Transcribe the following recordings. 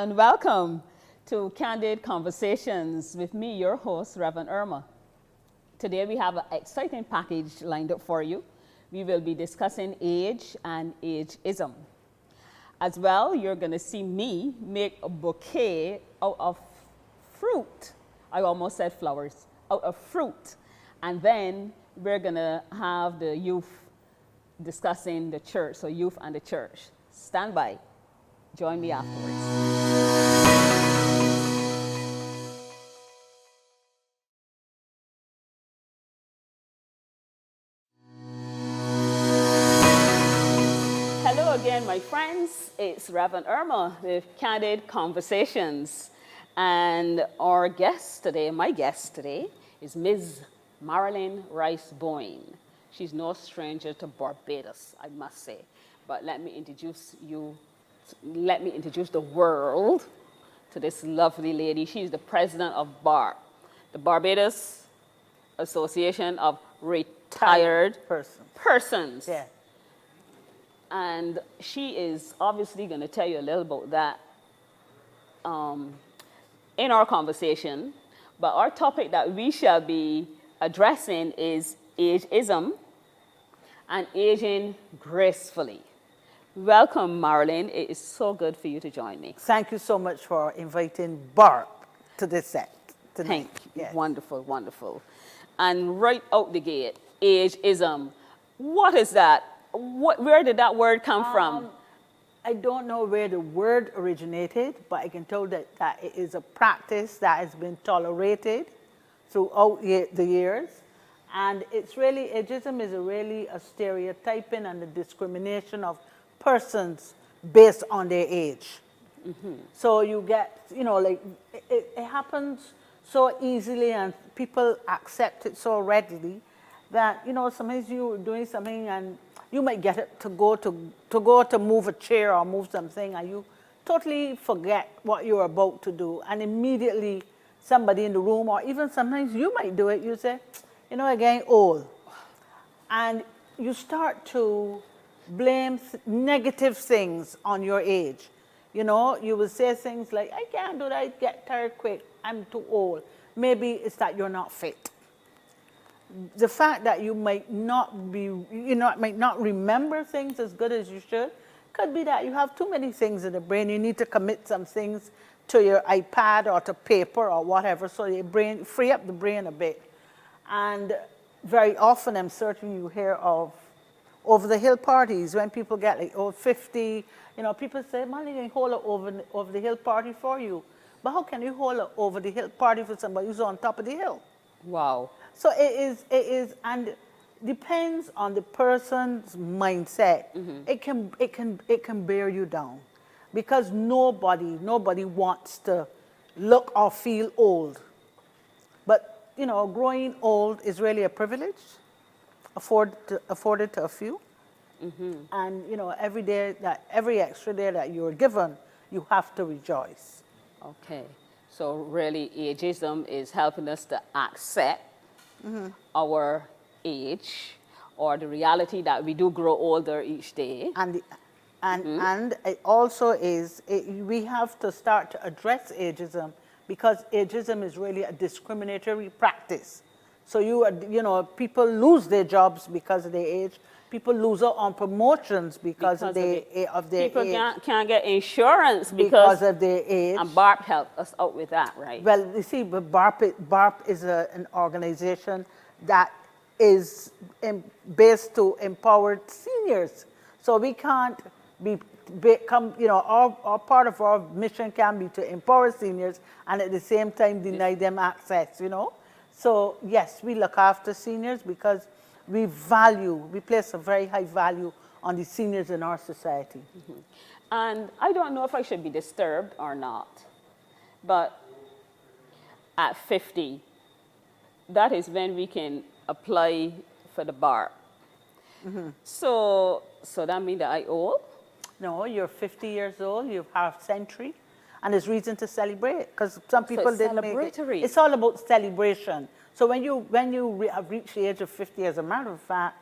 and welcome to Candid Conversations with me, your host, Reverend Erma. Today we have an exciting package lined up for you. We will be discussing age and ageism. As well, you're going to see me make a bouquet out of fruit. I almost said flowers, out of fruit. And then we're going to have the youth discussing the church, so youth and the church. Stand by. Join me afterwards. Hello again, my friends. It's Reverend Erma with Candid Conversations. And our guest today, my guest today, is Ms. Marilyn Rice Boyne. She's no stranger to Barbados, I must say. But let me introduce the world to this lovely lady. She's the president of BARP, the Barbados Association of Retired Persons. Yeah. And she is obviously going to tell you a little about that in our conversation. But our topic that we shall be addressing is ageism and aging gracefully. Welcome, Marilyn. It is so good for you to join me. Thank you so much for inviting BARP to this set tonight. Thank you. Yes. Wonderful, wonderful. And right out the gate, ageism. What is that? Where did that word come from? I don't know where the word originated, but I can tell that it is a practice that has been tolerated throughout the years. And it's really, ageism is really a stereotyping and a discrimination of persons based on their age. Mm-hmm. So you get, like, it happens so easily and people accept it so readily that, sometimes you're doing something and you might get it to go to move a chair or move something and you totally forget what you're about to do. And immediately somebody in the room, or even sometimes you might do it, you say, I'm getting old. And you start to blame negative things on your age. You will say things like, I can't do that, I get tired quick, I'm too old. Maybe it's that you're not fit. The fact that you might not remember things as good as you should could be that you have too many things in the brain. You need to commit some things to your iPad or to paper or whatever, so your brain, free up the brain a bit. And very often, I'm certain you hear of over-the-hill parties when people get like 50. People say, "Man, they can hold an over-the-hill party for you." But how can you hold an over-the-hill party for somebody who's on top of the hill? Wow. So it is, and depends on the person's mindset. Mm-hmm. It can bear you down, because nobody wants to look or feel old. But growing old is really a privilege, afforded to a few. Mm-hmm. And every extra day that you're given, you have to rejoice. Okay, so really ageism is helping us to accept our age, or the reality that we do grow older each day. And it also is, we have to start to address ageism, because ageism is really a discriminatory practice. So people lose their jobs because of their age. People lose out on promotions because of their age. People can't get insurance because of their age. And BARP helped us out with that, right? Well, you see, but BARP is an organization that is based to empower seniors. So we can't become, our part of our mission can be to empower seniors and at the same time deny them access, So yes, we look after seniors because we place a very high value on the seniors in our society. Mm-hmm. And I don't know if I should be disturbed or not, but at 50, that is when we can apply for the BARP. Mm-hmm. So that means that I old? No, you're 50 years old, you have a century, and there's reason to celebrate, because some people didn't make it. It's all about celebration. So when you have reached the age of 50, as a matter of fact,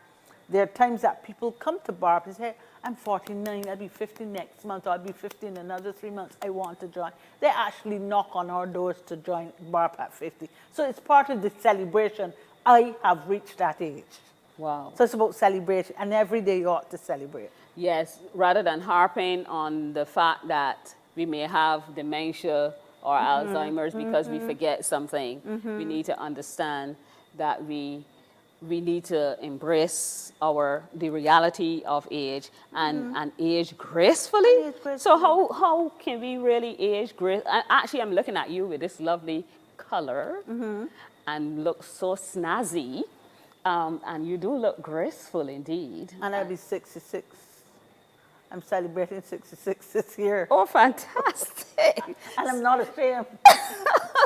there are times that people come to BARP and say, I'm 49, I'll be 50 next month, or I'll be 50 in another 3 months, I want to join. They actually knock on our doors to join BARP at 50. So it's part of the celebration. I have reached that age. Wow. So it's about celebration, and every day you ought to celebrate. Yes, rather than harping on the fact that we may have dementia or Alzheimer's because we forget something, we need to understand that we need to embrace the reality of age and age gracefully. So how can we really age gracefully? Actually, I'm looking at you with this lovely color and look so snazzy. And you do look graceful indeed. And I'll be 66. I'm celebrating 66 this year. Oh, fantastic. And I'm not ashamed.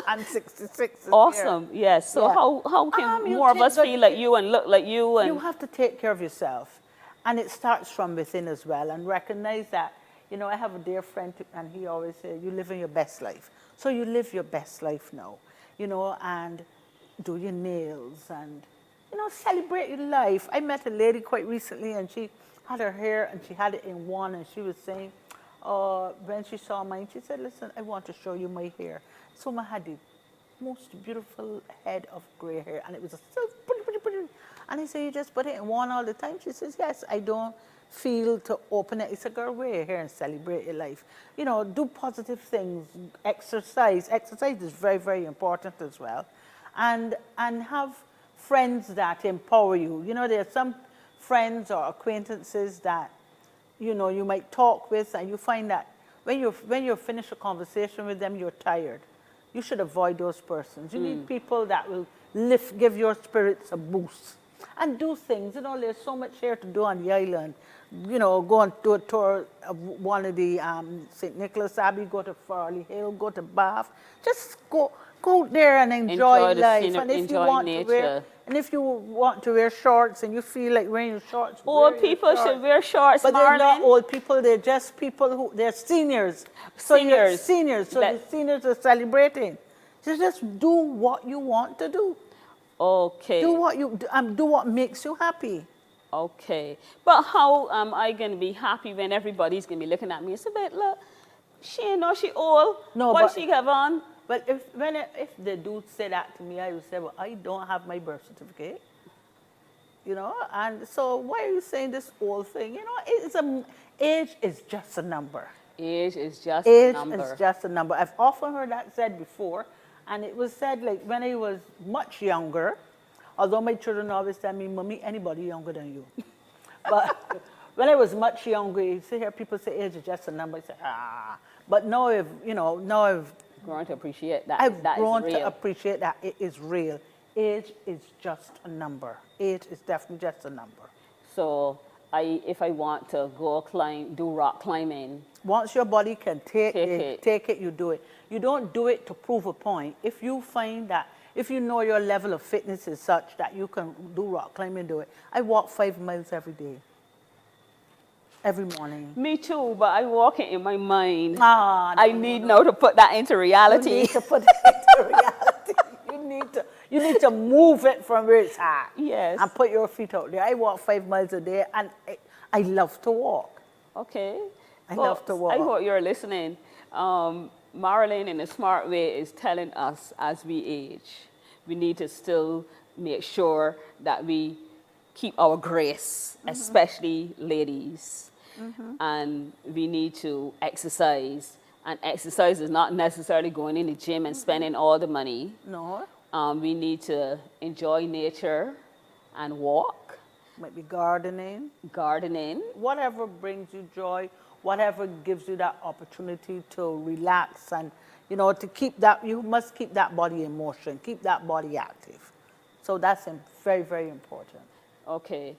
I'm 66 this year. Awesome, yes. So how can more of us feel like you and look like you? And you have to take care of yourself. And it starts from within as well. And recognize that, I have a dear friend, and he always says, you live in your best life. So you live your best life now, and do your nails and, celebrate your life. I met a lady quite recently, and she had her hair, and she had it in one, and she was saying, when she saw mine, she said, listen, I want to show you my hair. So I had the most beautiful head of gray hair, and it was so pretty. And I said, you just put it in one all the time? She says, yes, I don't feel to open it. It's a girl, wear your hair and celebrate your life. Do positive things, exercise. Exercise is very, very important as well. And have friends that empower you. There are some friends or acquaintances that, you might talk with, and you find that when you finish a conversation with them, you're tired. You should avoid those persons. You need people that will give your spirits a boost. And do things. There's so much here to do on the island. Go and do a tour of one of the St. Nicholas Abbey, go to Farley Hill, go to Bath. Just go there and enjoy life. And if you want to wear shorts and you feel like wearing your shorts, old people should wear shorts, but they're not old people. They're just people they're seniors. Seniors. So the seniors are celebrating. So just do what you want to do. Okay. Do what makes you happy. Okay. But how am I going to be happy when everybody's going to be looking at me? It's a bit, look, she old. No, what she have on? But if the dude said that to me, I would say, well, I don't have my birth certificate. And so why are you saying this old thing? Age is just a number. Age is just a number. Age is just a number. I've often heard that said before. And it was said, like, when I was much younger, although my children always tell me, Mommy, anybody younger than you. But when I was much younger, you see here people say age is just a number. I say, But now I've grown to appreciate that. I've grown to appreciate that it is real. Age is just a number. Age is definitely just a number. So if I want to go do rock climbing. Once your body can take it, you do it. You don't do it to prove a point. If you find that, if you know your level of fitness is such that you can do rock climbing, do it. I walk 5 miles every day. Every morning. Me too, but I walk it in my mind. I need now to put that into reality. You need to put it into reality. You need to move it from where it's at. Yes. And put your feet out there. I walk 5 miles a day, and I love to walk. Okay. I love to walk. I hope you're listening. Marilyn, in a smart way, is telling us as we age, we need to still make sure that we keep our grace, especially ladies. And we need to exercise. And exercise is not necessarily going in the gym and spending all the money. No. We need to enjoy nature and walk. Might be gardening. Gardening. Whatever brings you joy, whatever gives you that opportunity to relax and, to keep that, you must keep that body in motion, keep that body active. So that's very, very important. Okay.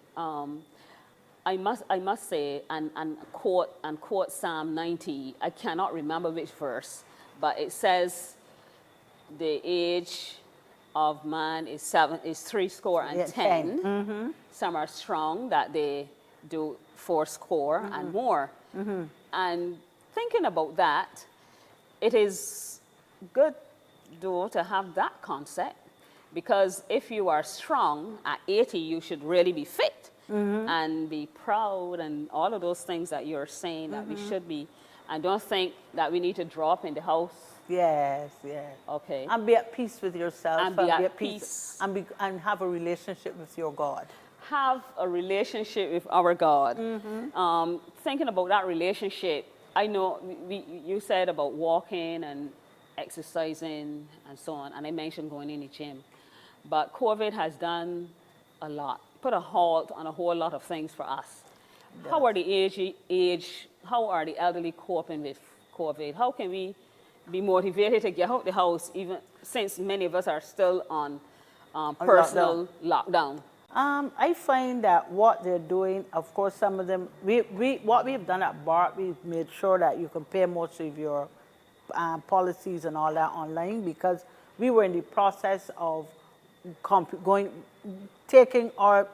I must say and quote Psalm 90. I cannot remember which verse, but it says the age of man is 70. Some are strong that they do 80 and more. And thinking about that, it is good though to have that concept, because if you are strong at 80, you should really be fit. and be proud and all of those things that you're saying that we should be. And don't think that we need to drop in the house. Yes, yes. Okay. And be at peace with yourself. And be at peace. And have a relationship with your God. Have a relationship with our God. Thinking about that relationship, I know you said about walking and exercising and so on, and I mentioned going in the gym. But COVID has done a lot, put a halt on a whole lot of things for us. How are the how are the elderly coping with COVID? How can we be motivated to get out the house, even since many of us are still on personal lockdown? I find that what they're doing, of course, some of them, what we've done at BART, we've made sure that you can pay most of your policies and all that online, because we were in the process of taking our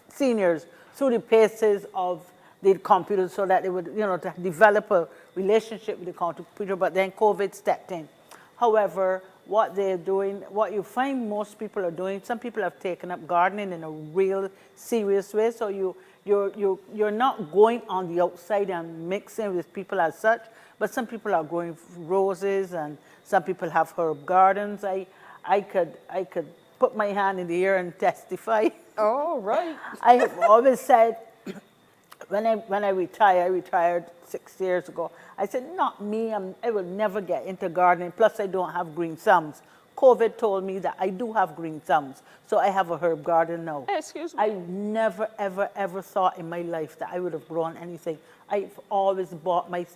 seniors through the paces of the computer so that they would, to develop a relationship with the computer, but then COVID stepped in. However, what they're doing, what you find most people are doing, some people have taken up gardening in a real serious way, so you're not going on the outside and mixing with people as such, but some people are growing roses and some people have herb gardens. I could put my hand in the air and testify. Oh, right. I have always said, when I retired 6 years ago, I said, not me, I will never get into gardening, plus I don't have green thumbs. COVID told me that I do have green thumbs, so I have a herb garden now. Excuse me? I never, ever, ever thought in my life that I would have grown anything. I've always bought my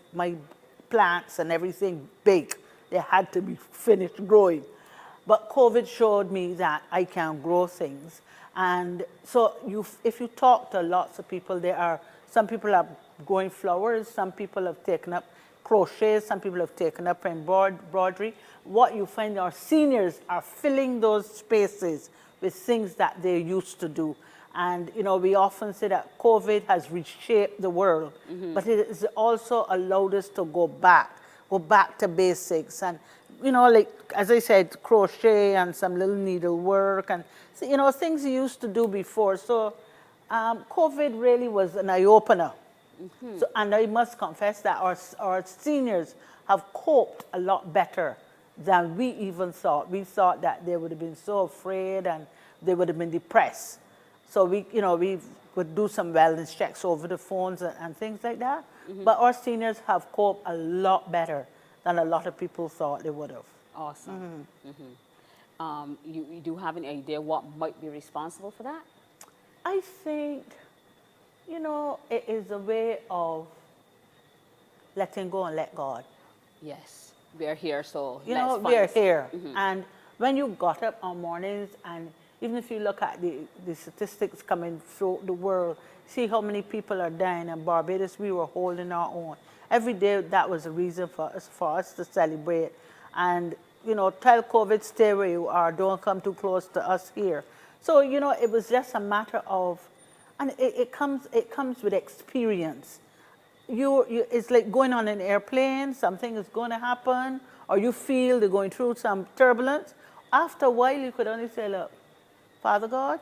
plants and everything big. They had to be finished growing. But COVID showed me that I can grow things. And so if you talk to lots of people, some people are growing flowers, some people have taken up crochet, some people have taken up embroidery. What you find, our seniors are filling those spaces with things that they used to do. And, we often say that COVID has reshaped the world, but it has also allowed us to go back to basics. And, like, as I said, crochet and some little needlework and, things you used to do before. So COVID really was an eye-opener. So, and I must confess that our seniors have coped a lot better than we even thought. We thought that they would have been so afraid and they would have been depressed. So we would do some wellness checks over the phones and things like that. But our seniors have coped a lot better than a lot of people thought they would have. Awesome. You do have any idea what might be responsible for that? I think, it is a way of letting go and let God. Yes, we are here, so we are here. And when you got up on mornings, and even if you look at the statistics coming through the world, see how many people are dying in Barbados, we were holding our own. Every day, that was a reason for us to celebrate. And, tell COVID, stay where you are, don't come too close to us here. So, it was just a matter of, and it comes with experience. It's like going on an airplane, something is going to happen, or you feel they're going through some turbulence. After a while, you could only say, look, Father God,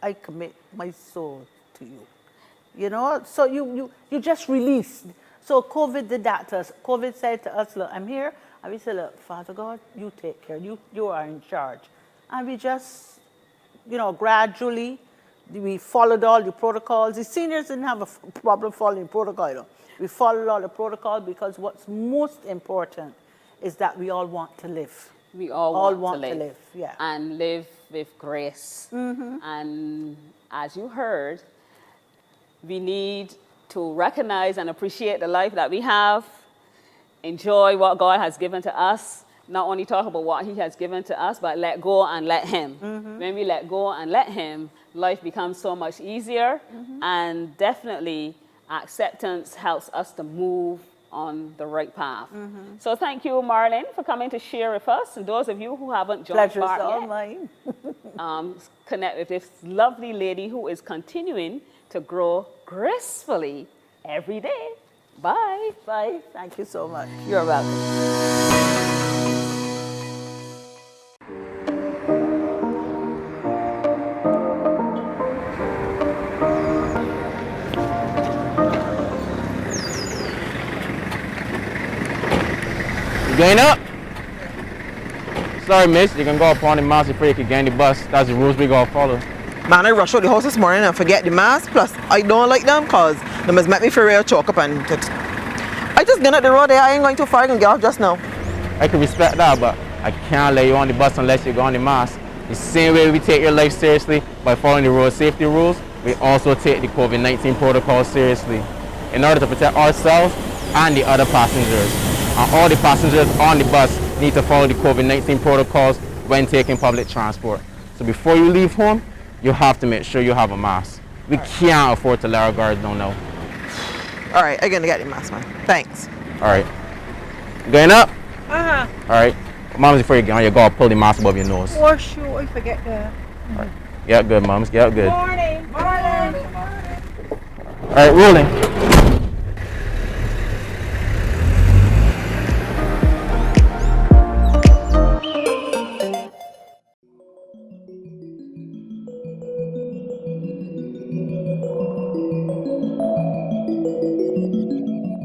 I commit my soul to you. So you just release. So COVID did that to us. COVID said to us, look, I'm here. And we said, look, Father God, you take care. You are in charge. And we just, gradually, we followed all the protocols. The seniors didn't have a problem following protocol. We followed all the protocol because what's most important is that we all want to live. We all want to live. Yeah. And live with grace. And as you heard, we need to recognize and appreciate the life that we have, enjoy what God has given to us, not only talk about what he has given to us, but let go and let him. When we let go and let him, life becomes so much easier, and definitely acceptance helps us to move on the right path. So thank you, Marlene, for coming to share with us. And those of you who haven't joined Pleasure's all mine. Connect with this lovely lady who is continuing to grow gracefully every day. Bye. Bye. Thank you so much. You're welcome. Going up. Sorry, miss. You can go up on the mask before you can get in the bus. That's the rules we gotta follow. Man, I rush out the house this morning and forget the mask. Plus, I don't like them because they must make me for real choke up and I just get at the road there. I ain't going too far. I can get off just now. I can respect that, but I can't let you on the bus unless you go on the mask. The same way we take your life seriously by following the road safety rules, we also take the COVID-19 protocol seriously in order to protect ourselves and the other passengers. And all the passengers on the bus need to follow the COVID-19 protocols when taking public transport. So before you leave home, you have to make sure you have a mask. We can't afford to let our guards don't know. All right, I'm gonna get the mask, man. Thanks. All right. Going up? Uh-huh. All right. Moms, before you get on, you gotta pull the mask above your nose. For sure, I forget that. All right. Get up good, moms. Get up good. Morning. Morning. All right, rolling.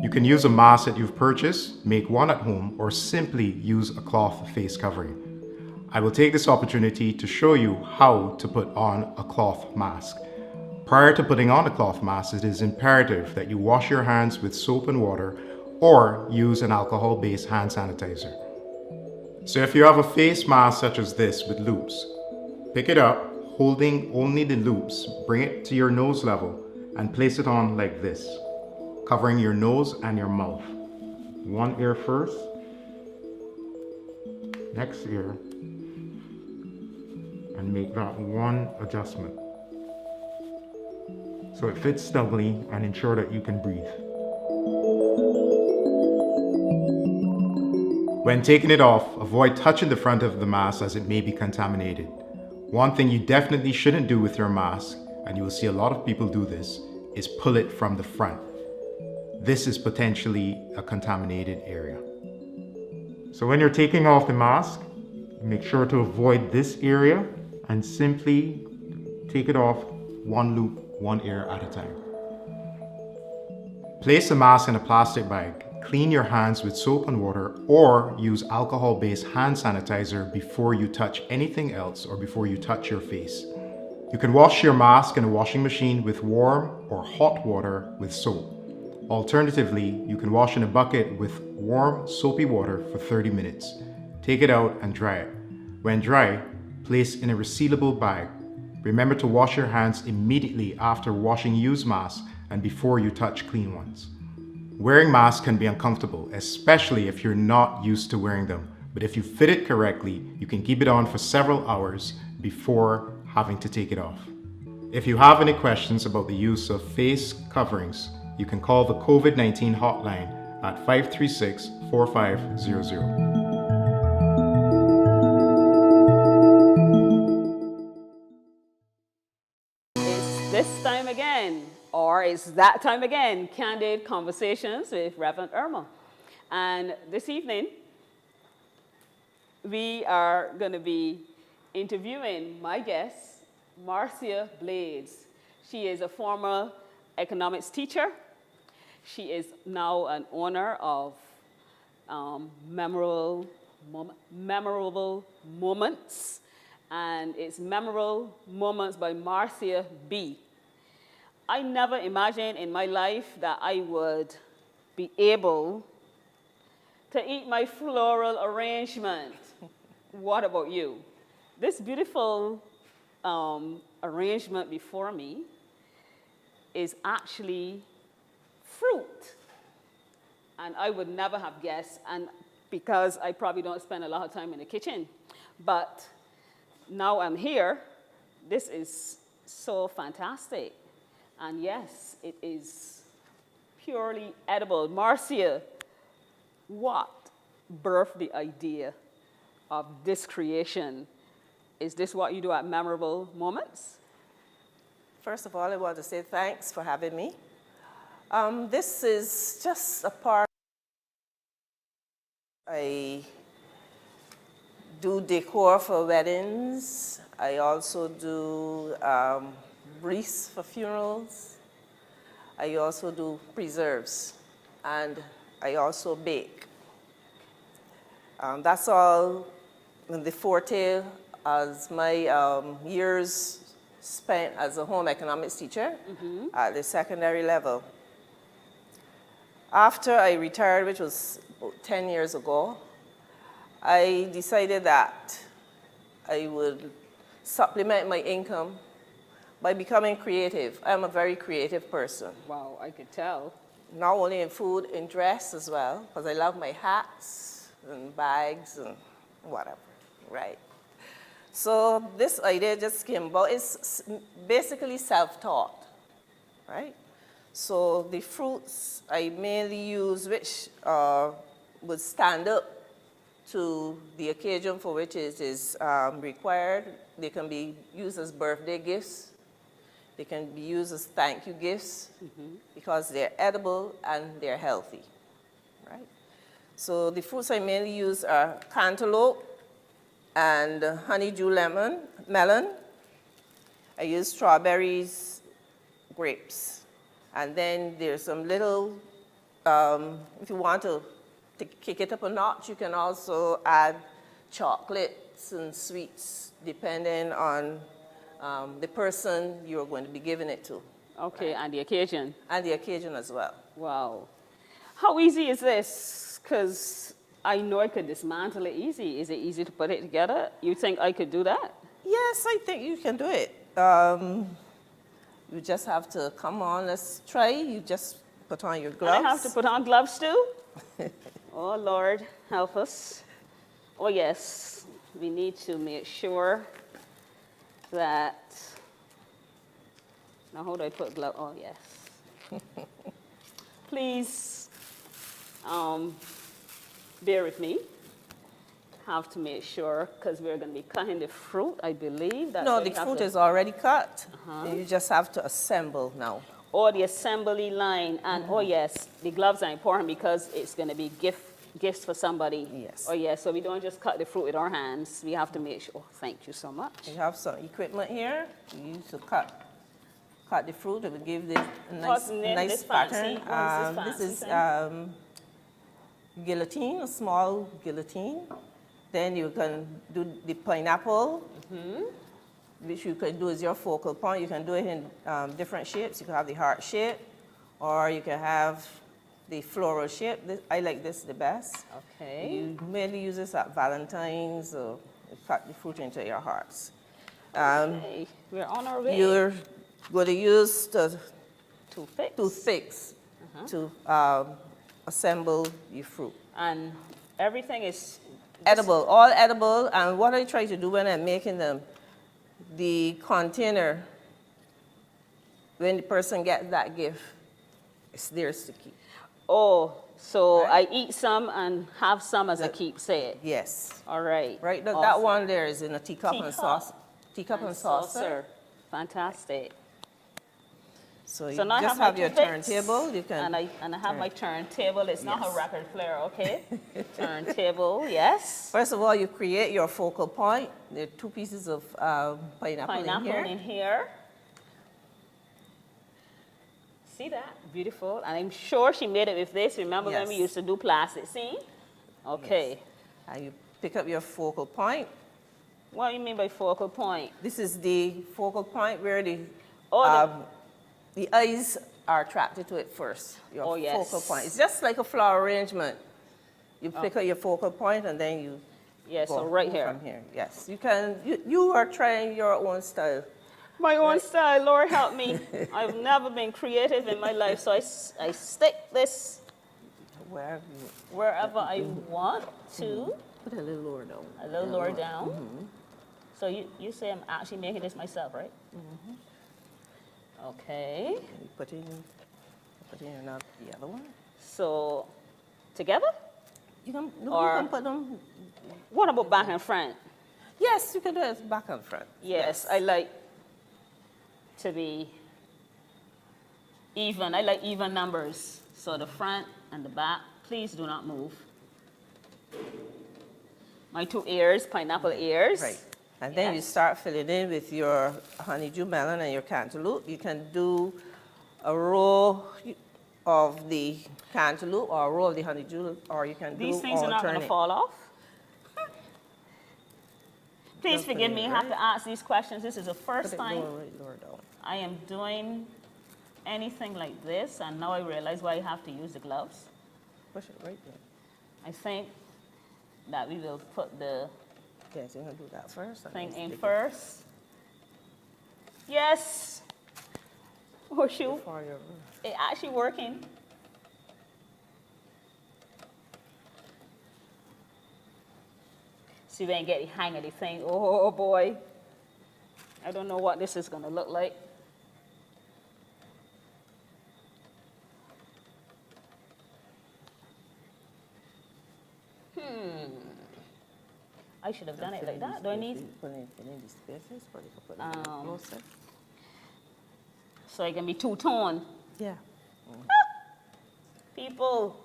You can use a mask that you've purchased, make one at home, or simply use a cloth face covering. I will take this opportunity to show you how to put on a cloth mask. Prior to putting on a cloth mask, it is imperative that you wash your hands with soap and water or use an alcohol-based hand sanitizer. So if you have a face mask such as this with loops, pick it up, holding only the loops, bring it to your nose level and place it on like this, covering your nose and your mouth. One ear first, next ear, and make that one adjustment so it fits snugly and ensure that you can breathe. When taking it off, avoid touching the front of the mask as it may be contaminated. One thing you definitely shouldn't do with your mask, and you will see a lot of people do this, is pull it from the front. This is potentially a contaminated area. So when you're taking off the mask, make sure to avoid this area and simply take it off one loop, one ear at a time. Place the mask in a plastic bag. Clean your hands with soap and water or use alcohol-based hand sanitizer before you touch anything else or before you touch your face. You can wash your mask in a washing machine with warm or hot water with soap. Alternatively, you can wash in a bucket with warm, soapy water for 30 minutes. Take it out and dry it. When dry, place in a resealable bag. Remember to wash your hands immediately after washing used masks and before you touch clean ones. Wearing masks can be uncomfortable, especially if you're not used to wearing them. But if you fit it correctly, you can keep it on for several hours before having to take it off. If you have any questions about the use of face coverings, you can call the COVID-19 hotline at 536-4500. It's this time again, or it's that time again, Candid Conversations with Reverend Erma. And this evening, we are going to be interviewing my guest, Marcia Blades. She is a former economics teacher. She is now an owner of Memorable Moments, and it's Memorable Moments by Marcia B. I never imagined in my life that I would be able to eat my floral arrangement. What about you? This beautiful arrangement before me is actually fruit. And I would never have guessed, and because I probably don't spend a lot of time in the kitchen. But now I'm here, this is so fantastic. And yes, it is purely edible. Marcia, what birthed the idea of this creation? Is this what you do at Memorable Moments? First of all, I want to say thanks for having me. This is just a part. I do decor for weddings. I also do wreaths for funerals. I also do preserves, and I also bake. That's all in the forte as my years spent as a home economics teacher at the secondary level. After I retired, which was about 10 years ago, I decided that I would supplement my income by becoming creative. I'm a very creative person. Wow, I could tell. Not only in food, in dress as well, because I love my hats and bags and whatever, right? So this idea just came about. It's basically self-taught, right? So the fruits I mainly use, which would stand up to the occasion for which it is required. They can be used as birthday gifts. They can be used as thank you gifts because they're edible and they're healthy, right? So the fruits I mainly use are cantaloupe and honeydew melon. I use strawberries, grapes. And then there's some little, if you want to kick it up a notch, you can also add chocolates and sweets depending on the person you're going to be giving it to. Okay, and the occasion. And the occasion as well. Wow. How easy is this? Because I know I could dismantle it easy. Is it easy to put it together? You think I could do that? Yes, I think you can do it. You just have to, come on, let's try. You just put on your gloves. And I have to put on gloves too? Oh, Lord, help us. Oh, yes, we need to make sure that, now how do I put gloves? Oh, yes. Please bear with me. Have to make sure, because we're going to be cutting the fruit, I believe. That's No, the fruit is already cut. You just have to assemble now. Or the assembly line. And, oh, yes, the gloves are important because it's going to be gifts for somebody. Yes. Oh, yes, so we don't just cut the fruit with our hands. We have to make sure. Oh, thank you so much. You have some equipment here. You use to cut the fruit. It will give this a What's in nice this pattern. fancy? What is This is thing? guillotine, a small guillotine. Then you can do the pineapple, which you can do as your focal point. You can do it in different shapes. You can have the heart shape, or you can have the floral shape. I like this the best. Okay. You mainly use this at Valentine's, or you cut the fruit into your hearts. Okay, we're on our way. You're going to use the Toothpicks. toothpicks to assemble your fruit. And everything is Edible, all edible. And what I try to do when I'm making them, the container, when the person gets that gift, it's theirs to keep. Oh, so Right. I eat some and have some as a keepsake. Yes. All right. Right, that Awesome. one there is in a teacup and Teacup. sauce. Teacup and saucer. Fantastic. So you So now I just have have my your toothpicks, turntable. You can and I have my turntable. It's not Yes. a record player, okay? Turntable, yes. First of all, you create your focal point. There are 2 pieces of pineapple Pineapple in here. in here. See that? Beautiful. And I'm sure she made it with this. Remember when we Yes. used to do plastic? See? Okay. And you pick up your focal point. What do you mean by focal point? This is the focal point where the Oh, the eyes are attracted to it first. Your Oh, yes. focal point. It's just like a flower arrangement. You pick up your focal point and then you yeah, go so right go here. from here. Yes, you can. You are trying your own style. My own style, Lord help me. I've never been creative in my life, so I stick this Where wherever I want to, put it a little lower down. a little lower down. So you say I'm actually making this myself, right? Okay. You put in another, the other one. So together? You can Or- you can put them. What about back and front? Yes, you can do it back and front. Yes, I like to be even. I like even numbers. So the front and the back, please do not move. My 2 ears, pineapple ears. Right. And then you Yes. start filling in with your honeydew melon and your cantaloupe. You can do a row of the cantaloupe or a row of the honeydew, or you can These do things are not going to alternate. fall off. Please Just put forgive it me, I in, have to right? ask these questions. This is the first Put it time lower down. I am doing anything like this, and now I realize why I have to use the gloves. Push it right there. I think that we will put the Yes, you're gonna do that first. and thing then in stick it first. Yes. Horseshoe. before your- It actually working. See if I can get the hang of the thing. Oh boy. I don't know what this is gonna look like. I should have done it like that. Do I need Put it in these spaces, but you can put it a little closer. so I can be two-tone? Yeah. People.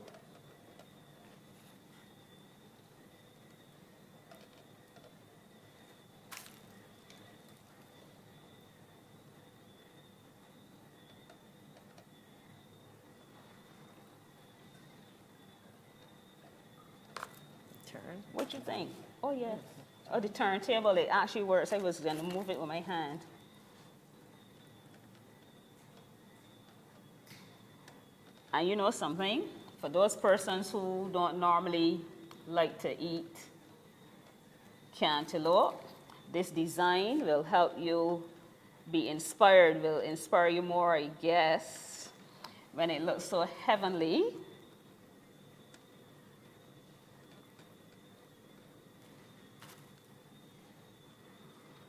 Turn. What you think? Oh yeah. Oh, the turntable, it actually works. I was gonna move it with my hand. And you know something? For those persons who don't normally like to eat cantaloupe, this design will help you be inspired, will inspire you more, I guess, when it looks so heavenly.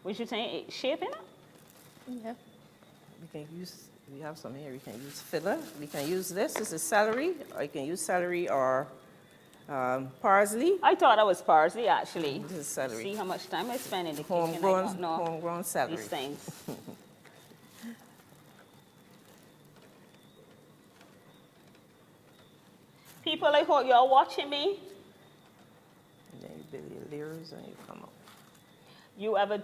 What you think? It shaping up? Yeah. We can use, we have some here, we can use filler. We can use this is celery, or you can use celery or parsley. I thought that was parsley, actually. This is celery. See how much time I spend in the kitchen. I Homegrown, don't know homegrown celery. these things. People, I hope you're watching me. And then you build your layers and you come up. You ever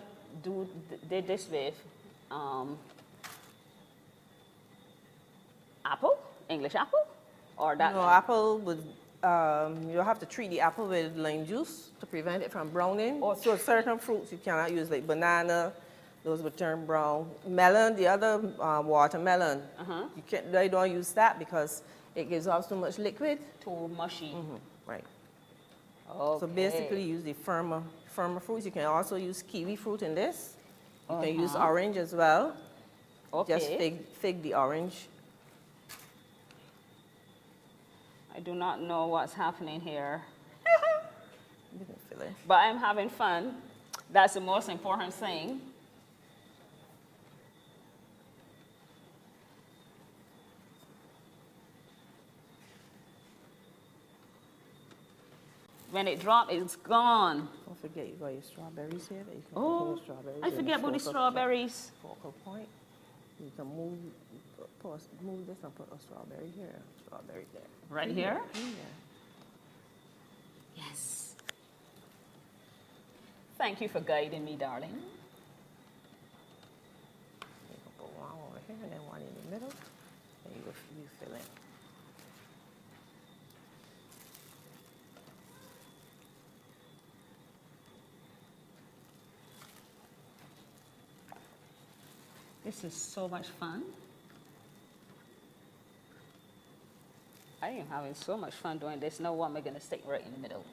did this with apple, English apple, or that? No, apple would, you'll have to treat the apple with lime juice to prevent it from browning. Oh, So certain fruits you cannot use, like banana, those would turn brown. Melon, the other watermelon, you can't, they don't use that because it gives off so much liquid. Too mushy. Right. Okay. So basically use the firmer fruits. You can also use kiwi fruit in this. You can use orange as well. Okay. Just fig the orange. I do not know what's happening here, You can fill it. but I'm having fun. That's the most important thing. When it drops, it's gone. Don't forget you got your strawberries here. That you can Oh, put your strawberries I in forget about the focal- strawberries. Focal point. You can move this and put a strawberry here, strawberry there. Right here? Yeah. Yes. Thank you for guiding me, darling. You can put one over here and then one in the middle. And you fill in. This is so much fun. I am having so much fun doing this. Now, what am I going to stick right in the middle?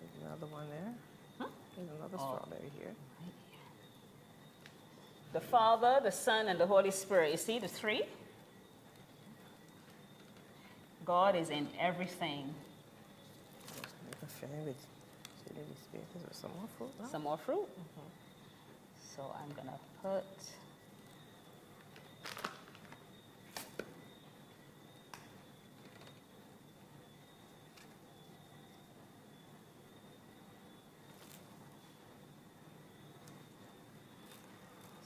There's another one there. Huh? There's another strawberry here. The Father, the Son, and the Holy Spirit. You see the three? God is in everything. You can fill in with celery spaces or some more fruit. No? Some more fruit. So I'm going to put...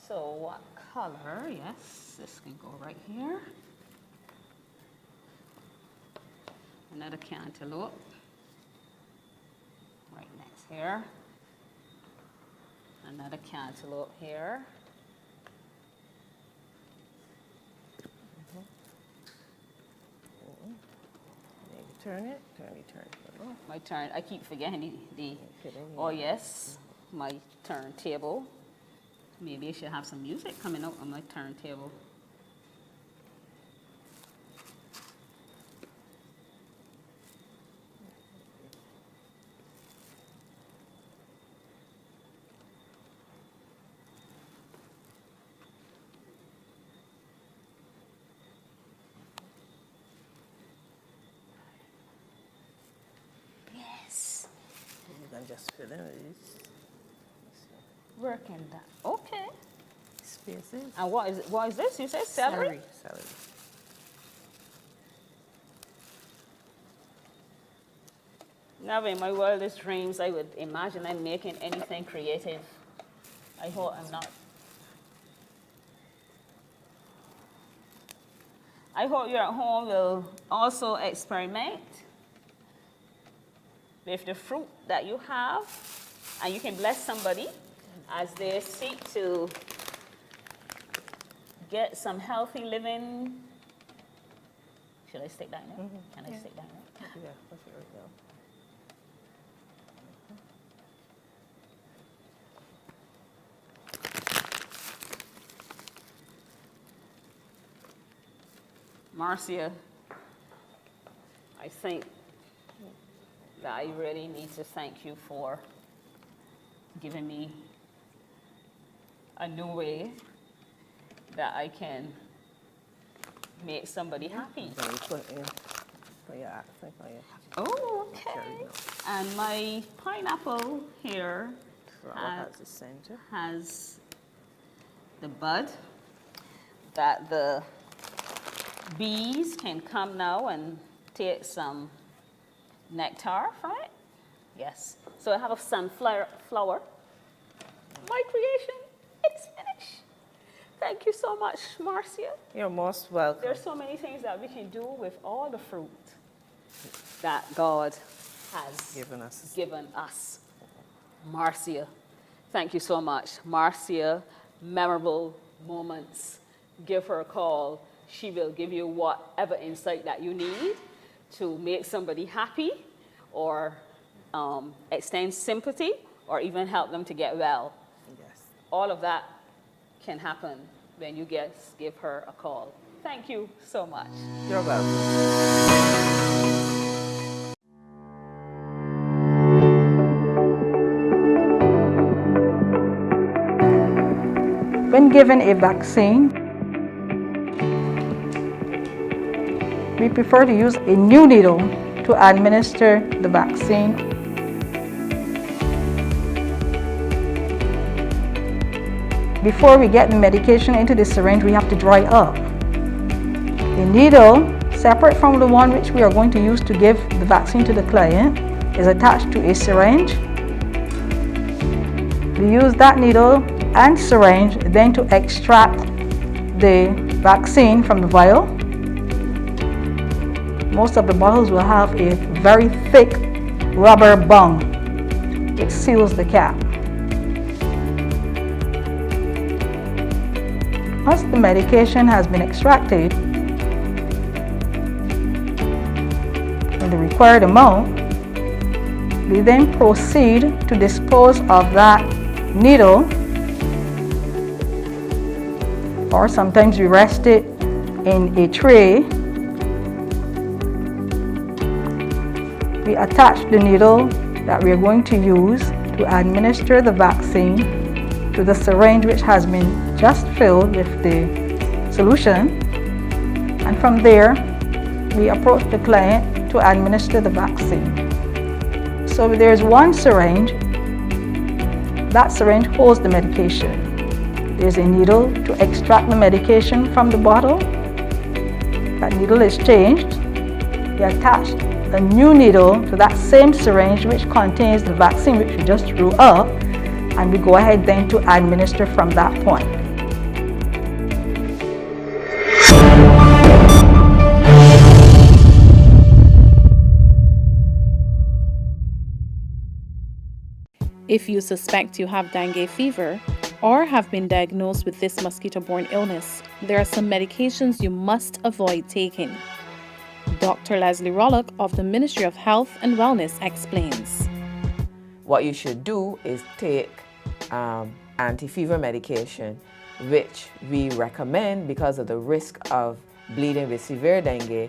So what color? Yes, this can go right here. Another cantaloupe. Right next here. Another cantaloupe here. Then you turn it. My turn. I keep forgetting the Fit in oh here. yes. my turntable. Maybe I should have some music coming out on my turntable. Yes. You can just fill in these Working that. Okay. spaces. And what is this? You said celery? Celery. Never in my wildest dreams I would imagine I'm making anything creative. I hope I'm not. I hope you at home will also experiment with the fruit that you have, and you can bless somebody as they seek to get some healthy living. Should I stick that in there? Can I stick that in there? Yeah, that's very good. Marcia, I think that I really need to thank you for giving me a new way that I can make somebody happy. Then you put in for your accent, for your Oh, okay. And my pineapple here flower has has the center. has the bud that the bees can come now and take some nectar from it. Yes. So I have a sunflower flower. My creation, it's finished. Thank you so much, Marcia. You're most welcome. There's so many things that we can do with all the fruit that God has Given us. Marcia, thank you so much. Marcia, memorable moments. Give her a call. She will give you whatever insight that you need to make somebody happy or extend sympathy or even help them to get well. Yes. All of that can happen when you give her a call. Thank you so much. You're welcome. When given a vaccine, we prefer to use a new needle to administer the vaccine. Before we get the medication into the syringe, we have to dry up. The needle, separate from the one which we are going to use to give the vaccine to the client, is attached to a syringe. We use that needle and syringe then to extract the vaccine from the vial. Most of the bottles will have a very thick rubber bung which seals the cap. Once the medication has been extracted in the required amount, we then proceed to dispose of that needle, or sometimes we rest it in a tray. We attach the needle that we are going to use to administer the vaccine to the syringe which has been just filled with the solution, and from there we approach the client to administer the vaccine. So there is one syringe. That syringe holds the medication. There's a needle to extract the medication from the bottle. That needle is changed. We attach a new needle to that same syringe which contains the vaccine which we just drew up, and we go ahead then to administer from that point. If you suspect you have dengue fever or have been diagnosed with this mosquito-borne illness, there are some medications you must avoid taking. Dr. Leslie Rollock of the Ministry of Health and Wellness explains. what you should do is take anti-fever medication, which we recommend because of the risk of bleeding with severe dengue,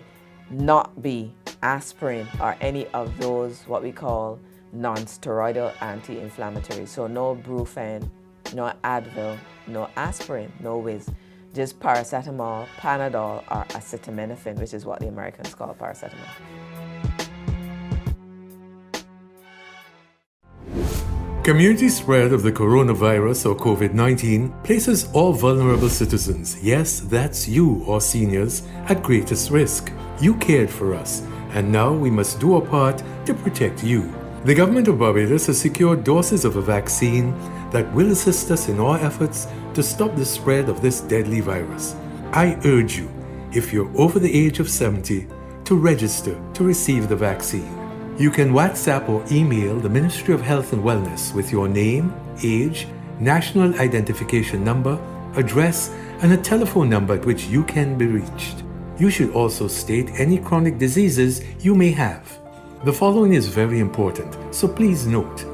not be aspirin or any of those what we call non-steroidal anti-inflammatory. So no Brufen, no Advil, no aspirin, no Wiz, just paracetamol, Panadol, or acetaminophen, which is what the Americans call paracetamol. Community spread of the coronavirus or COVID-19 places all vulnerable citizens, yes, that's you or seniors, at greatest risk. You cared for us, and now we must do our part to protect you. The government of Barbados has secured doses of a vaccine that will assist us in our efforts to stop the spread of this deadly virus. I urge you, if you're over the age of 70, to register to receive the vaccine. You can WhatsApp or email the Ministry of Health and Wellness with your name, age, national identification number, address, and a telephone number at which you can be reached. You should also state any chronic diseases you may have. The following is very important, so please note.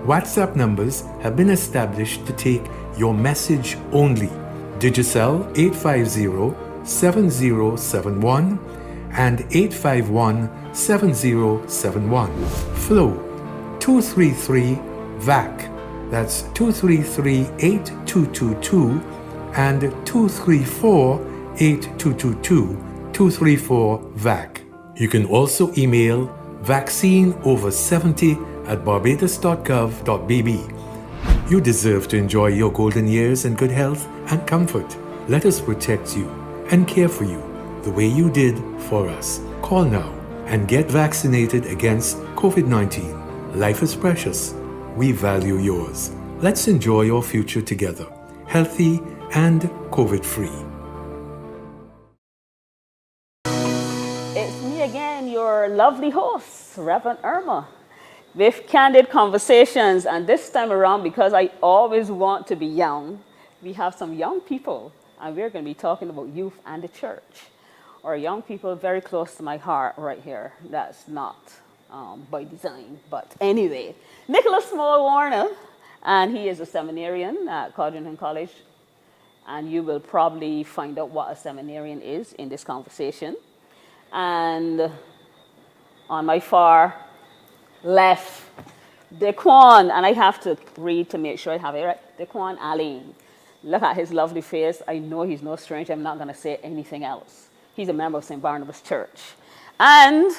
WhatsApp numbers have been established to take your message only. Digicel 850-7071 and 851-7071. Flow 233-VAC, that's 233-8222 and 234-8222, 234-VAC. You can also email vaccineover70@barbados.gov.bb. You deserve to enjoy your golden years in good health and comfort. Let us protect you and care for you the way you did for us. Call now and get vaccinated against COVID-19. Life is precious. We value yours. Let's enjoy your future together, healthy and COVID-free. It's me again, your lovely host, Reverend Erma, with Candid Conversations. And this time around, because I always want to be young, we have some young people, and we're going to be talking about youth and the church. Or young people very close to my heart right here. That's not by design, but anyway. Nicholas Small Warner, and he is a seminarian at Codrington College, and you will probably find out what a seminarian is in this conversation. And on my far left, Dequan, and I have to read to make sure I have it right, Dequan Allen. Look at his lovely face. I know he's no stranger. I'm not going to say anything else. He's a member of St. Barnabas Church. And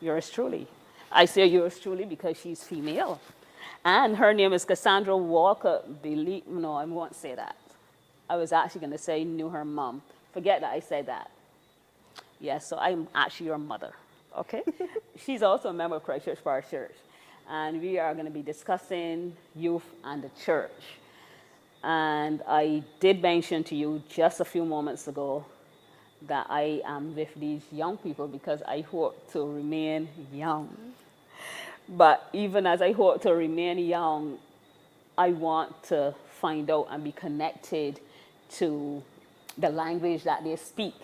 yours truly. I say yours truly because she's female. And her name is Cassandra Walker. No, I won't say that. I was actually going to say knew her mom. Forget that I said that. Yes, so I'm actually your mother, okay? She's also a member of Christ Church Parish Church. And we are going to be discussing youth and the church. And I did mention to you just a few moments ago that I am with these young people because I hope to remain young. But even as I hope to remain young, I want to find out and be connected to the language that they speak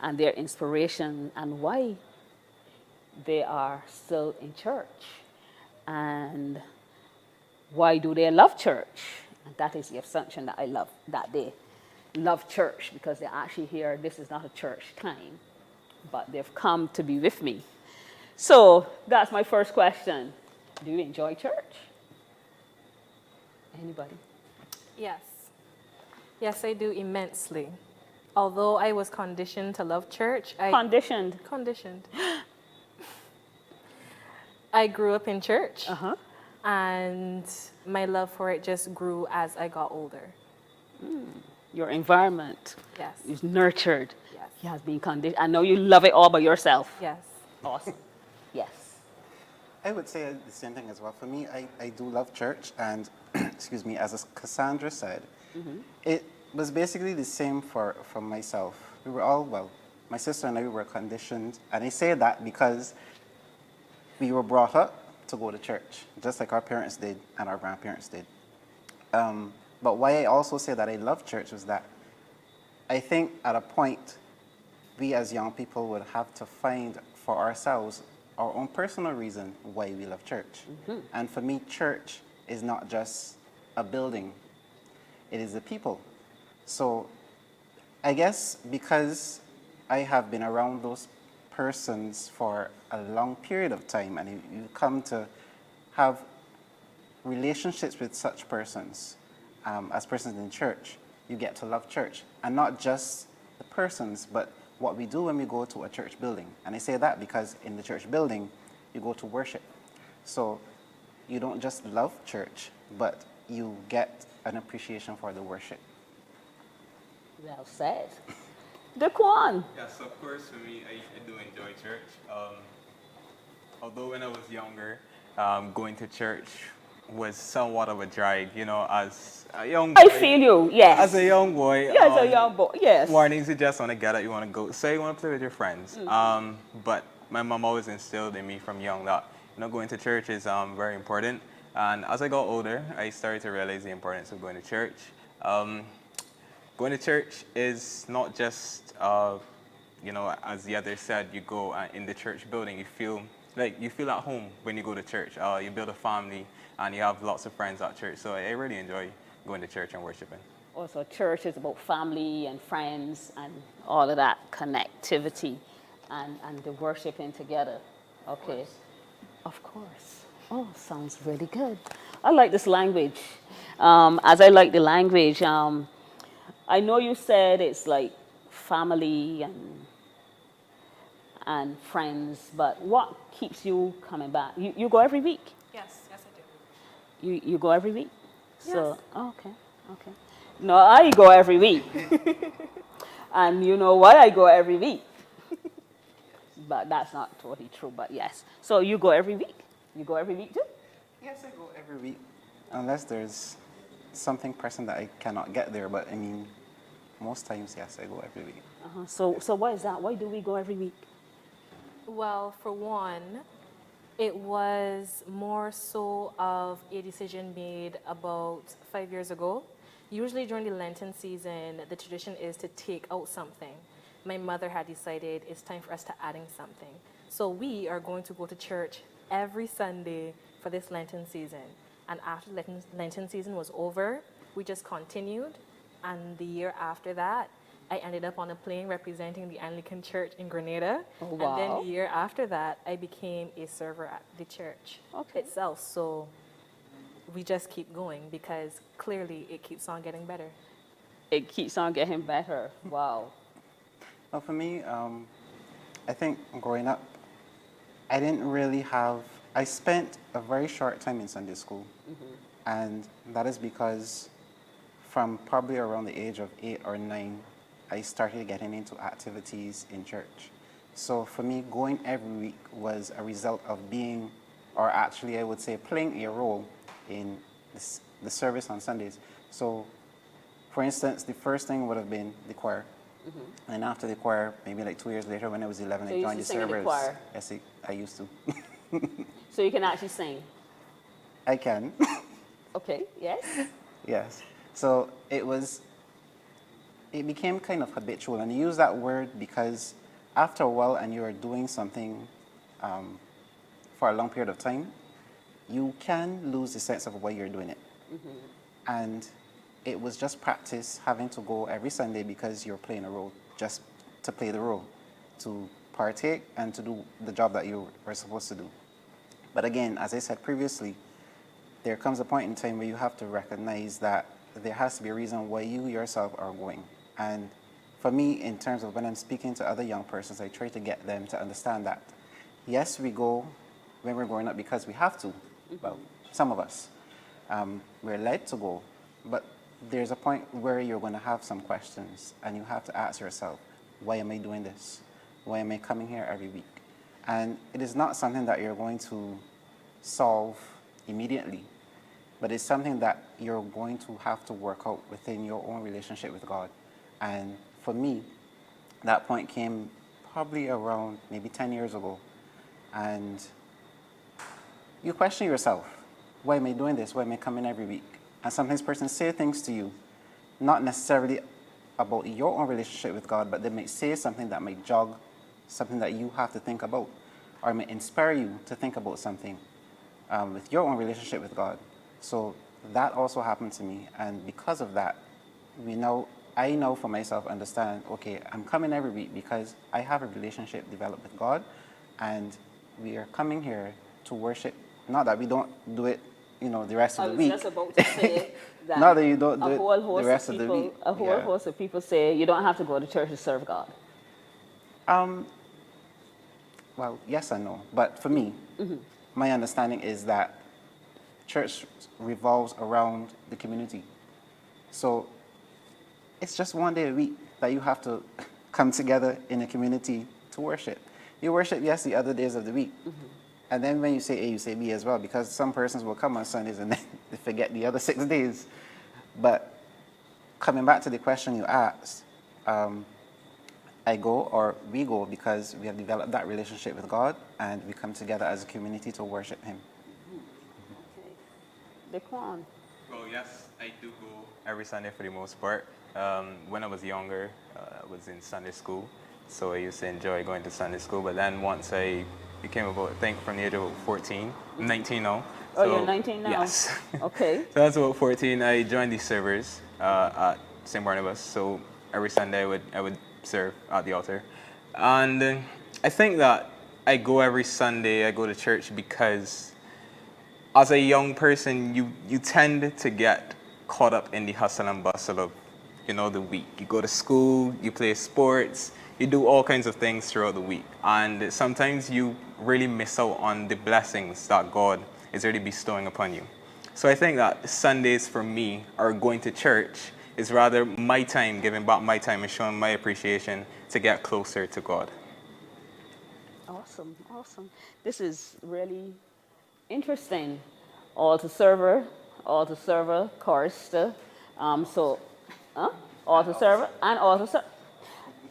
and their inspiration and why they are still in church and why do they love church. And that is the assumption that I love, that they love church because they're actually here. This is not a church time, but they've come to be with me. So that's my first question. Do you enjoy church? Anybody? Yes. Yes, I do immensely. Although I was conditioned to love church. Conditioned. I grew up in church. Uh-huh. And my love for it just grew as I got older. Your environment is nurtured. Yes. You have been conditioned. I know you love it all by yourself. Yes. Awesome. Yes. I would say the same thing as well. For me, I do love church, and excuse me, as Cassandra said, it was basically the same for myself. We were all, well, my sister and I were conditioned, and I say that because we were brought up to go to church, just like our parents did and our grandparents did. But why I also say that I love church was that I think at a point, we as young people would have to find for ourselves our own personal reason why we love church. And for me, church is not just a building, it is the people. So I guess because I have been around those persons for a long period of time, and you come to have relationships with such persons, as persons in church, you get to love church. And not just the persons, but what we do when we go to a church building. And I say that because in the church building, you go to worship. So you don't just love church, but you get an appreciation for the worship. Well said. Daquan. Yes, of course, for me, I do enjoy church. Although when I was younger, going to church was somewhat of a drag, you know, as a young boy. I feel you, yes. As a young boy. Yes, a young boy, yes. Mornings, you just want to get up, you want to go, say you want to play with your friends. But my mom always instilled in me from young that, you know, going to church is very important. And as I got older, I started to realize the importance of going to church. Going to church is not just, you know, as the other said, you go in the church building, you feel at home when you go to church. You build a family and you have lots of friends at church. So I really enjoy going to church and worshiping. Also, church is about family and friends and all of that connectivity and the worshiping together. Okay. Of course. Oh, sounds really good. I like this language. As I like the language, I know you said it's like family and friends, but what keeps you coming back? You go every week? Yes, I do. You go every week? Yes. So, okay. No, I go every week. And you know why I go every week? But that's not totally true, but yes. So you go every week? You go every week too? Yes, I go every week, unless there's something pressing that I cannot get there. But I mean, most times, yes, I go every week. So why is that? Why do we go every week? Well, for one, it was more so of a decision made about 5 years ago. Usually during the Lenten season, the tradition is to take out something. My mother had decided it's time for us to add in something. So we are going to go to church every Sunday for this Lenten season. And after the Lenten season was over, we just continued. And the year after that, I ended up on a plane representing the Anglican Church in Grenada. Oh, wow. And then the year after that, I became a server at the church itself. So we just keep going because clearly it keeps on getting better. It keeps on getting better. Wow. Well, for me, I think growing up, I didn't really have, I spent a very short time in Sunday school. And that is because from probably around the age of 8 or 9, I started getting into activities in church. So for me, going every week was a result of being, or actually I would say playing a role in the service on Sundays. So for instance, the first thing would have been the choir. And after the choir, maybe like 2 years later when I was 11, So I you joined the used to sing in the service. choir? Yes, I used to. So you can actually sing? I can. Okay, yes. Yes. So it became kind of habitual. And I use that word because after a while and you're doing something for a long period of time, you can lose the sense of why you're doing it. And it was just practice having to go every Sunday because you're playing a role, just to play the role, to partake and to do the job that you were supposed to do. But again, as I said previously, there comes a point in time where you have to recognize that there has to be a reason why you yourself are going. And for me, in terms of when I'm speaking to other young persons, I try to get them to understand that, yes, we go when we're growing up because we have to. Well, some of us. We're led to go. But there's a point where you're going to have some questions and you have to ask yourself, why am I doing this? Why am I coming here every week? And it is not something that you're going to solve immediately, but it's something that you're going to have to work out within your own relationship with God. And for me, that point came probably around maybe 10 years ago. And you question yourself, why am I doing this? Why am I coming every week? And sometimes persons say things to you, not necessarily about your own relationship with God, but they might say something that might jog something that you have to think about. or it may inspire you to think about something with your own relationship with God. So that also happened to me, and because of that, I know for myself understand, okay, I'm coming every week because I have a relationship developed with God, and we are coming here to worship. Not that we don't do it, the rest of the week. I was just about to say that Not that you don't do it the rest of the week. A whole host of people say you don't have to go to church to serve God. Well, yes and no. But for me, my understanding is that church revolves around the community. So it's just one day a week that you have to come together in a community to worship. You worship, yes, the other days of the week. And then when you say A, you say B as well, because some persons will come on Sundays and then they forget the other 6 days. But coming back to the question you asked, I go, or we go, because we have developed that relationship with God and we come together as a community to worship Him. Daquan. Well, yes, I do go every Sunday for the most part. When I was younger, I was in Sunday school, so I used to enjoy going to Sunday school. But then once I became about, I think from the age of 14, I'm 19 now. Oh, you're 19 now? Yes. Okay. So that's about 14. I joined the servers at St. Barnabas. So every Sunday I would serve at the altar. And I think that I go every Sunday, I go to church because as a young person, you tend to get caught up in the hustle and bustle of, the week. You go to school, you play sports, you do all kinds of things throughout the week. And sometimes you really miss out on the blessings that God is really bestowing upon you. So I think that Sundays for me, or going to church, is rather my time, giving back my time and showing my appreciation to get closer to God. Awesome, awesome. This is really interesting. Altar server, chorister. Altar server and altar server.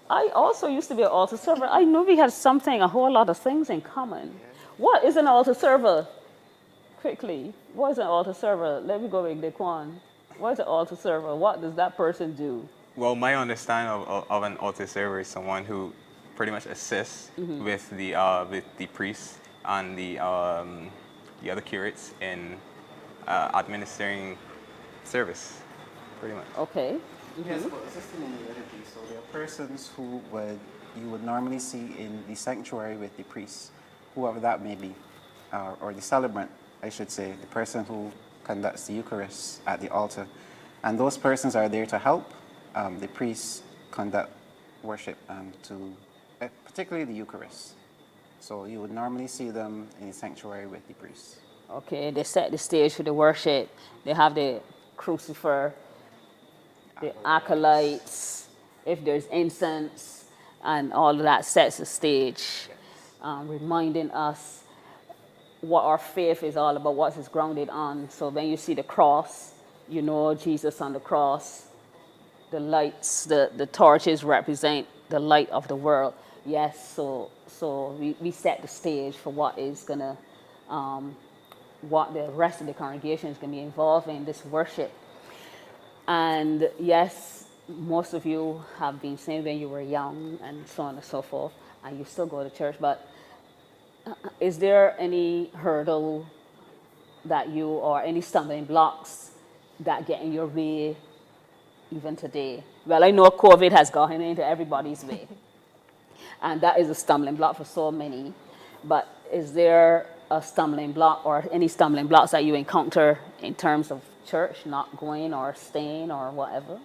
I also used to be an altar server. I know we had a whole lot of things in common. What is an altar server? Quickly, what is an altar server? Let me go with Daquan. What is an altar server? What does that person do? Well, my understanding of an altar server is someone who pretty much assists with the priests and the other curates in administering service, pretty much. Okay. Yes, but assisting in the liturgy. So there are persons who you would normally see in the sanctuary with the priest, whoever that may be, or the celebrant, I should say, the person who conducts the Eucharist at the altar. And those persons are there to help the priests conduct worship particularly the Eucharist. So you would normally see them in the sanctuary with the priests. Okay, they set the stage for the worship. They have the crucifer, the acolytes, if there's incense, and all of that sets the stage, reminding us what our faith is all about, what it's grounded on. So when you see the cross, Jesus on the cross, the lights, the torches represent the light of the world. Yes, so we set the stage for what is gonna, what the rest of the congregation is gonna be involved in this worship. And yes, most of you have been saying when you were young and so on and so forth, and you still go to church, but is there any hurdle or any stumbling blocks that get in your way even today? Well, I know COVID has gotten into everybody's way, and that is a stumbling block for so many, but is there a stumbling block or any stumbling blocks that you encounter in terms of church, not going or staying or whatever?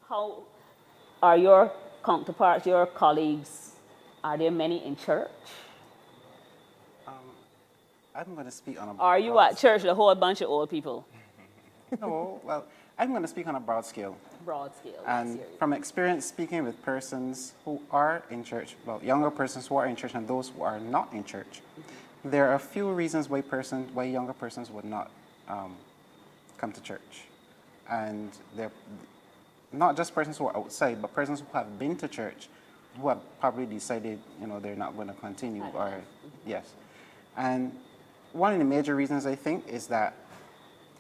How are your counterparts, your colleagues, are there many in church? I'm going to speak on a Are you at church a whole bunch of old people? No, well, I'm going to speak on a broad scale. Broad scale. And from experience speaking with persons who are in church, well, younger persons who are in church and those who are not in church, there are a few reasons why younger persons would not come to church. And they're not just persons who are outside, but persons who have been to church, who have probably decided, they're not going to continue, yes. And one of the major reasons, I think, is that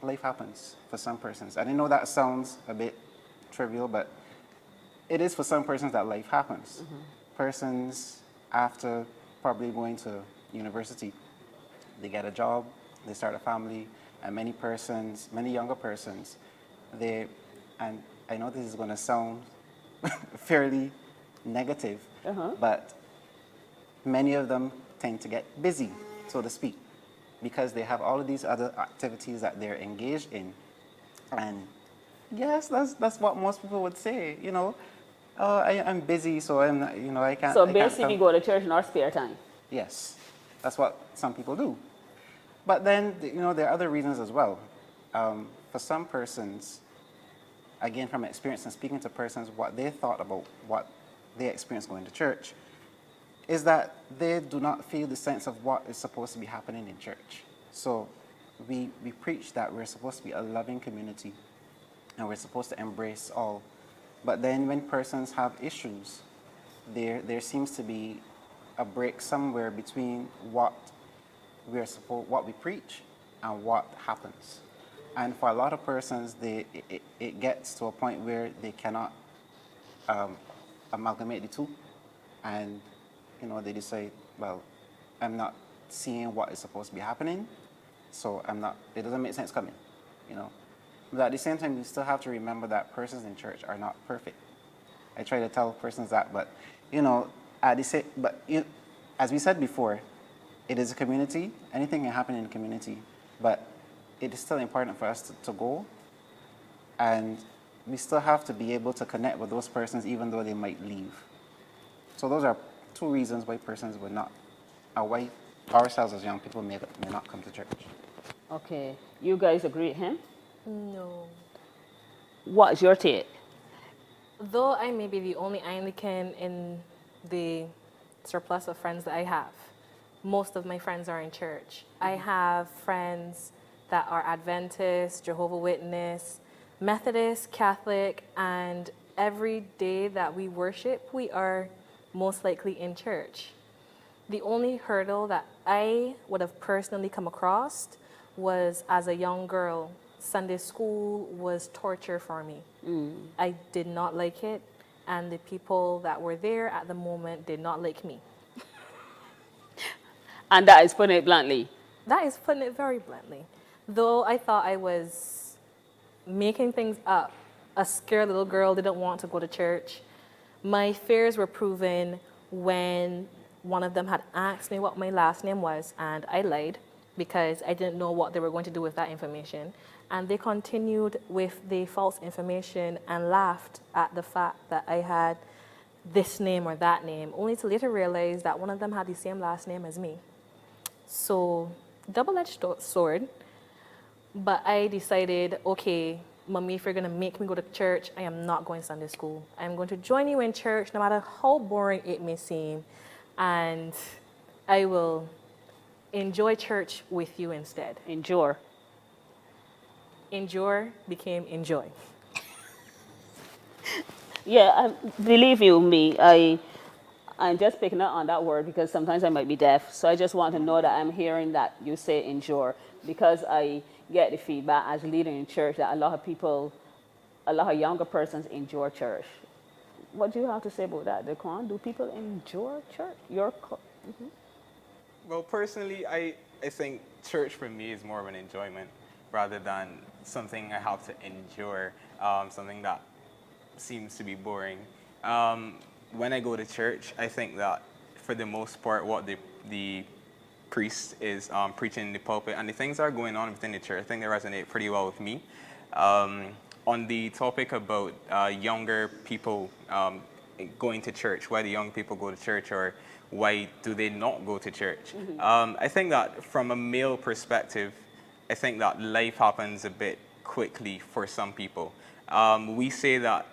life happens for some persons. And I know that sounds a bit trivial, but it is for some persons that life happens. Persons, after probably going to university, they get a job, they start a family, and many younger persons, and I know this is going to sound fairly negative, but many of them tend to get busy, so to speak, because they have all of these other activities that they're engaged in. And yes, that's what most people would say, oh, I'm busy, so I'm not, I can't. So I can't basically, come. go to church in our spare time. Yes, that's what some people do. But then, there are other reasons as well. For some persons, again, from experience and speaking to persons, what they thought about what they experienced going to church is that they do not feel the sense of what is supposed to be happening in church. So we preach that we're supposed to be a loving community and we're supposed to embrace all. But then when persons have issues, there seems to be a break somewhere between what we preach and what happens. And for a lot of persons, it gets to a point where they cannot amalgamate the two. And, they decide, well, I'm not seeing what is supposed to be happening, so it doesn't make sense coming, But at the same time, you still have to remember that persons in church are not perfect. I try to tell persons that, but, as we said before, it is a community. Anything can happen in a community, but it is still important for us to go, and we still have to be able to connect with those persons even though they might leave. So those are two reasons why persons would not, or why ourselves as young people may not come to church. Okay. You guys agree with him? No. What's your take? Though I may be the only Anglican in the surplus of friends that I have, most of my friends are in church. I have friends that are Adventist, Jehovah's Witness, Methodist, Catholic, and every day that we worship, we are most likely in church. The only hurdle that I would have personally come across was as a young girl. Sunday school was torture for me. I did not like it, and the people that were there at the moment did not like me. And that is putting it bluntly. That is putting it very bluntly. Though I thought I was making things up, a scared little girl didn't want to go to church. My fears were proven when one of them had asked me what my last name was, and I lied because I didn't know what they were going to do with that information. And they continued with the false information and laughed at the fact that I had this name or that name, only to later realize that one of them had the same last name as me. So, double-edged sword. But I decided, okay, Mommy, if you're going to make me go to church, I am not going to Sunday school. I'm going to join you in church, no matter how boring it may seem. And I will enjoy church with you instead. Endure. Endure became enjoy. Yeah, believe you me, I'm just picking up on that word because sometimes I might be deaf. So I just want to know that I'm hearing that you say endure, because I get the feedback as a leader in church that a lot of younger persons endure church. What do you have to say about that, Daquan? Do people endure church? Well, personally, I think church for me is more of an enjoyment rather than something I have to endure, something that seems to be boring. When I go to church, I think that for the most part, what the priest is preaching in the pulpit and the things that are going on within the church, I think they resonate pretty well with me. On the topic about younger people going to church, why do young people go to church or why do they not go to church? I think that from a male perspective, I think that life happens a bit quickly for some people. We say that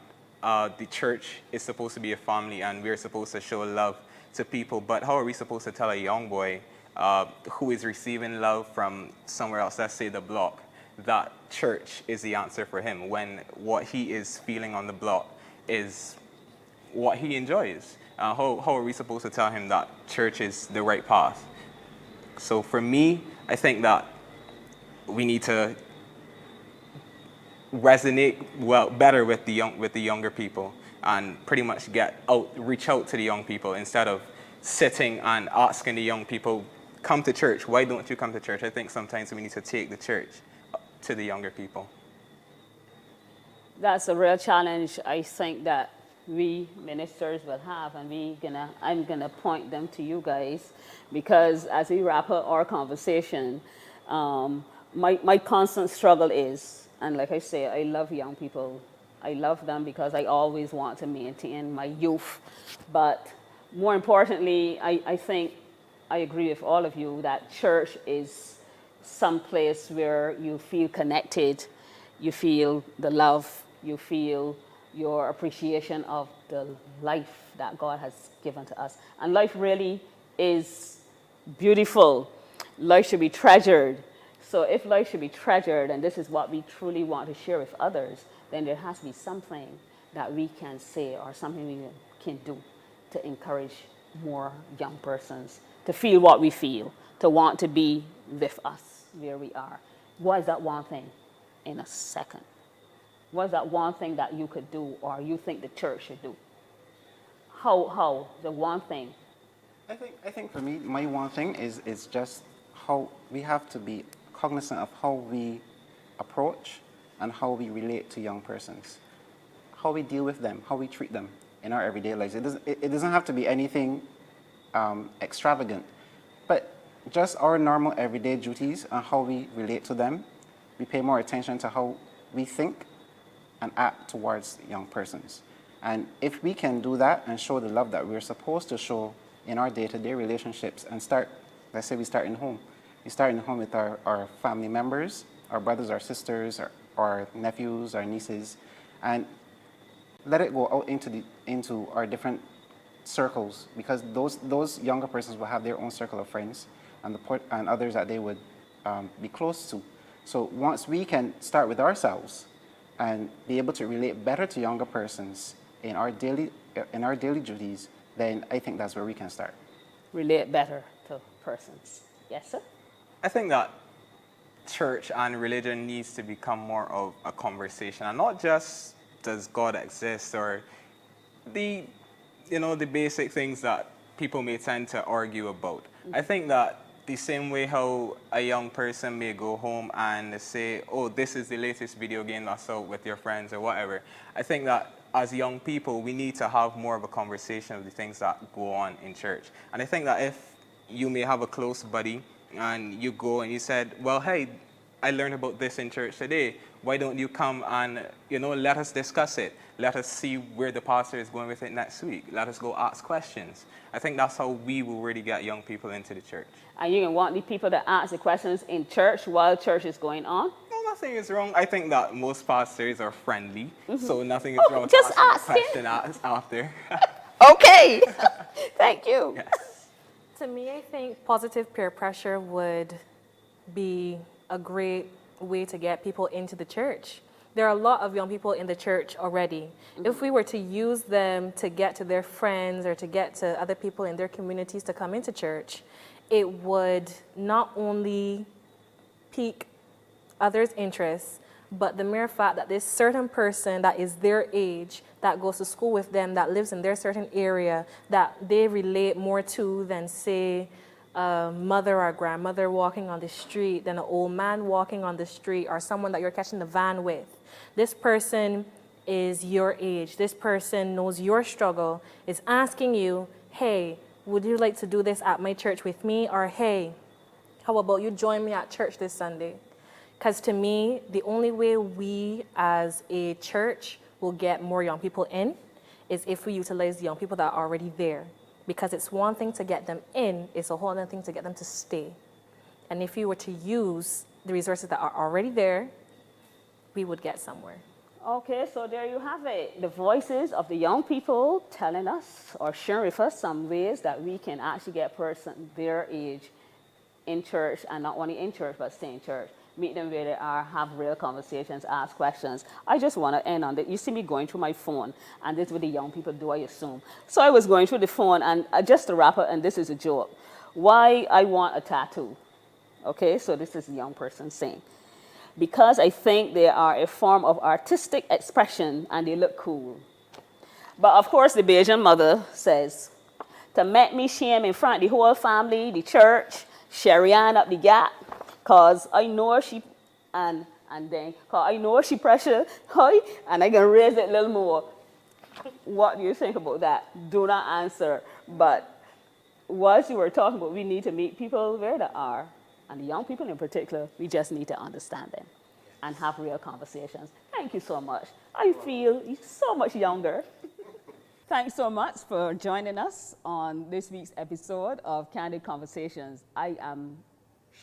the church is supposed to be a family and we're supposed to show love to people, but how are we supposed to tell a young boy who is receiving love from somewhere else, let's say the block, that church is the answer for him when what he is feeling on the block is what he enjoys? How are we supposed to tell him that church is the right path? So for me, I think that we need to resonate better with the younger people and pretty much reach out to the young people instead of sitting and asking the young people, come to church, why don't you come to church? I think sometimes we need to take the church to the younger people. That's a real challenge I think that we ministers will have, and I'm gonna point them to you guys, because as we wrap up our conversation, my constant struggle is, and like I say, I love young people. I love them because I always want to maintain my youth. But more importantly, I think I agree with all of you that church is some place where you feel connected, you feel the love, you feel your appreciation of the life that God has given to us. And life really is beautiful. Life should be treasured. So if life should be treasured, and this is what we truly want to share with others, then there has to be something that we can say or something we can do to encourage more young persons to feel what we feel, to want to be with us where we are. What is that one thing in a second? What is that one thing that you could do or you think the church should do? How the one thing? I think for me, my one thing is just how we have to be cognizant of how we approach and how we relate to young persons, how we deal with them, how we treat them in our everyday lives. It doesn't have to be anything extravagant, but just our normal everyday duties and how we relate to them. We pay more attention to how we think and act towards young persons. And if we can do that and show the love that we're supposed to show in our day-to-day relationships and start, let's say we start in home. We start in home with our family members, our brothers, our sisters, our nephews, our nieces, and let it go out into our different circles, because those younger persons will have their own circle of friends and others that they would be close to. So once we can start with ourselves and be able to relate better to younger persons in our daily duties, then I think that's where we can start. Relate better to persons. Yes, sir? I think that church and religion needs to become more of a conversation, and not just does God exist or the basic things that people may tend to argue about. I think that the same way how a young person may go home and say, oh, this is the latest video game that's out with your friends or whatever, I think that as young people, we need to have more of a conversation of the things that go on in church. And I think that if you may have a close buddy and you go and you said, well, hey, I learned about this in church today. Why don't you come and, let us discuss it. Let us see where the pastor is going with it next week. Let us go ask questions. I think that's how we will really get young people into the church. And you can want the people to ask the questions in church while church is going on? No, nothing is wrong. I think that most pastors are friendly, so nothing is wrong with just asking a question after. Okay. Thank you. Yes. To me, I think positive peer pressure would be a great way to get people into the church. There are a lot of young people in the church already. Mm-hmm. If we were to use them to get to their friends or to get to other people in their communities to come into church, it would not only pique others' interests, but the mere fact that this certain person that is their age, that goes to school with them, that lives in their certain area, that they relate more to than, say, a mother or grandmother walking on the street, than an old man walking on the street, or someone that you're catching the van with. This person is your age. This person knows your struggle, is asking you, hey, would you like to do this at my church with me? Or, hey, how about you join me at church this Sunday? Because to me, the only way we as a church will get more young people in is if we utilize the young people that are already there. Because it's one thing to get them in, it's a whole other thing to get them to stay. And if you were to use the resources that are already there, we would get somewhere. Okay, so there you have it. The voices of the young people telling us or sharing with us some ways that we can actually get person their age in church, and not only in church, but stay in church. Meet them where they are, have real conversations, ask questions. I just want to end on that. You see me going through my phone, and this is what the young people do, I assume. So I was going through the phone, and just to wrap up, and this is a joke. Why I want a tattoo? Okay, so this is a young person saying. Because I think they are a form of artistic expression, and they look cool. But of course, the Bajan mother says, to make me shame in front of the whole family, the church, Sherry Ann up the gap, because I know she, and then, because I know she pressure, hi, and I can raise it a little more. What do you think about that? Do not answer. But what you were talking about, we need to meet people where they are, and the young people in particular, we just need to understand them and have real conversations. Thank you so much. I feel so much younger. Thanks so much for joining us on this week's episode of Candid Conversations. I am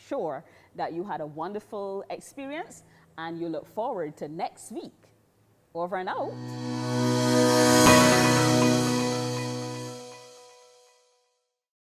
sure that you had a wonderful experience, and you look forward to next week. Over and out.